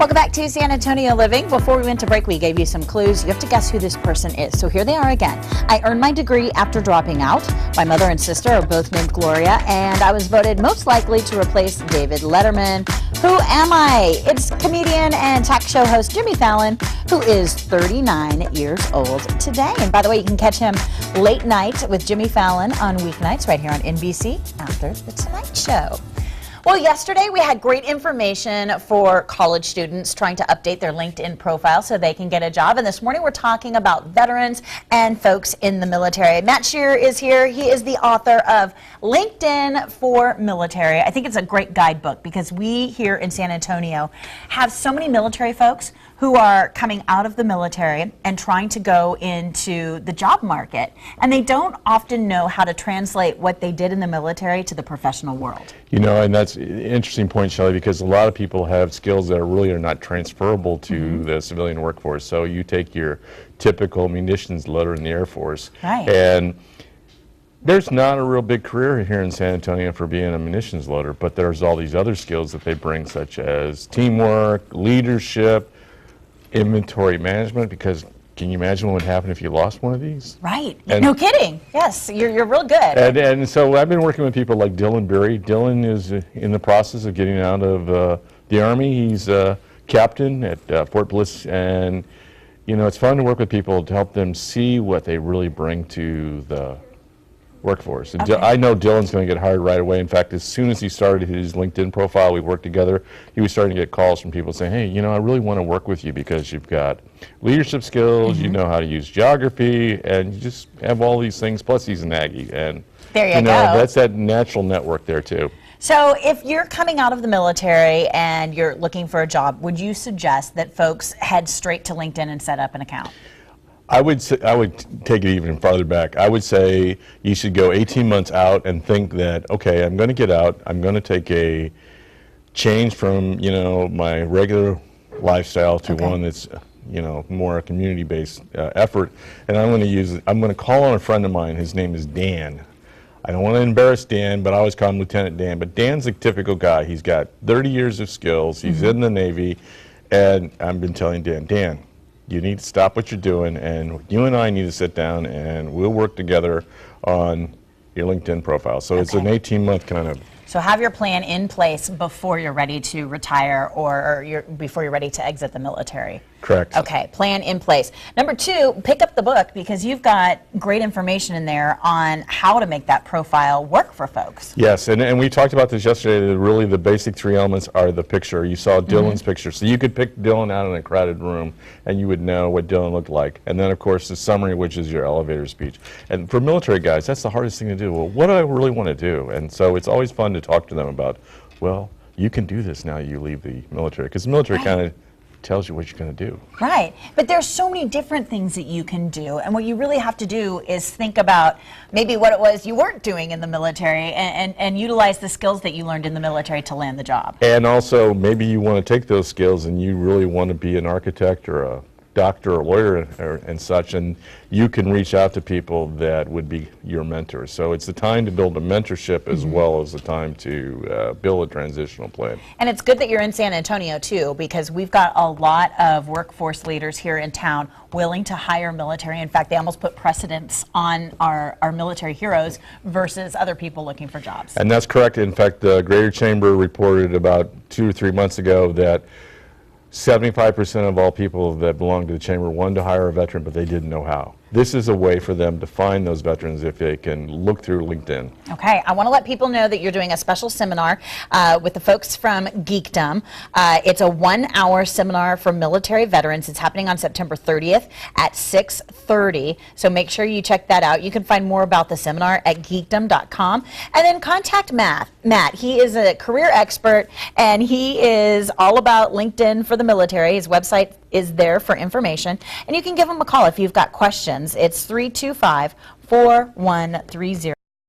Welcome back to San Antonio Living. Before we went to break, we gave you some clues. You have to guess who this person is. So here they are again. I earned my degree after dropping out. My mother and sister are both named Gloria, and I was voted most likely to replace David Letterman. Who am I? It's comedian and talk show host Jimmy Fallon, who is 39 years old today. And by the way, you can catch him late night with Jimmy Fallon on weeknights right here on NBC after The Tonight Show. Well, yesterday we had great information for college students trying to update their LinkedIn profile so they can get a job. And this morning we're talking about veterans and folks in the military. Matt Shearer is here. He is the author of LinkedIn for Military. I think it's a great guidebook because we here in San Antonio have so many military folks who are coming out of the military and trying to go into the job market. And they don't often know how to translate what they did in the military to the professional world. You know, and that's an interesting point, Shelley, because a lot of people have skills that really are not transferable to the civilian workforce. So you take your typical munitions loader in the Air Force, right, and there's not a real big career here in San Antonio for being a munitions loader, but there's all these other skills that they bring, such as teamwork, leadership, inventory management, because can you imagine what would happen if you lost one of these? Right. No kidding. Yes, you're real good. And so I've been working with people like Dylan Berry. Dylan is in the process of getting out of the Army. He's a captain at Fort Bliss, and you know, it's fun to work with people to help them see what they really bring to the workforce. And I know Dylan's going to get hired right away. In fact, as soon as he started his LinkedIn profile, we worked together, he was starting to get calls from people saying, hey, you know, I really want to work with you because you've got leadership skills, you know how to use geography, and you just have all these things, plus he's an Aggie. And there you know, go. That's that natural network there too. So if you're coming out of the military and you're looking for a job, would you suggest that folks head straight to LinkedIn and set up an account? I would take it even farther back. I would say you should go 18 months out and think that, okay, I'm going to get out. I'm going to take a change from, you know, my regular lifestyle to one that's, you know, more a community-based effort. And I'm going to call on a friend of mine. His name is Dan. I don't want to embarrass Dan, but I always call him Lieutenant Dan. But Dan's a typical guy. He's got 30 years of skills. He's in the Navy. And I've been telling Dan, you need to stop what you're doing, and you and I need to sit down and we'll work together on your LinkedIn profile. So it's an 18-month kind of. So have your plan in place before you're ready to retire or before you're ready to exit the military. Correct. Okay, plan in place. Number two, pick up the book because you've got great information in there on how to make that profile work for folks. Yes, and we talked about this yesterday. That really the basic three elements are the picture. You saw Dylan's picture, so you could pick Dylan out in a crowded room and you would know what Dylan looked like. And then of course the summary, which is your elevator speech. And for military guys, that's the hardest thing to do. Well, what do I really want to do? And so it's always fun to talk to them about, well, you can do this now you leave the military, because the military kind of tells you what you're going to do. Right, but there's so many different things that you can do, and what you really have to do is think about maybe what it was you weren't doing in the military and utilize the skills that you learned in the military to land the job. And also maybe you want to take those skills and you really want to be an architect or a doctor or lawyer and such, and you can reach out to people that would be your mentors. So it's the time to build a mentorship as well as the time to build a transitional plan. And it's good that you're in San Antonio too, because we've got a lot of workforce leaders here in town willing to hire military. In fact, they almost put precedence on our military heroes versus other people looking for jobs. And that's correct. In fact, the Greater Chamber reported about 2 or 3 months ago that 75% of all people that belong to the Chamber wanted to hire a veteran, but they didn't know how. This is a way for them to find those veterans if they can look through LinkedIn. Okay, I want to let people know that you're doing a special seminar with the folks from Geekdom. It's a 1-hour seminar for military veterans. It's happening on September 30th at 6:30, so make sure you check that out. You can find more about the seminar at geekdom.com, and then contact Matt. He is a career expert, and he is all about LinkedIn for the military. His website is there for information, and you can give him a call if you've got questions. It's 325-4130.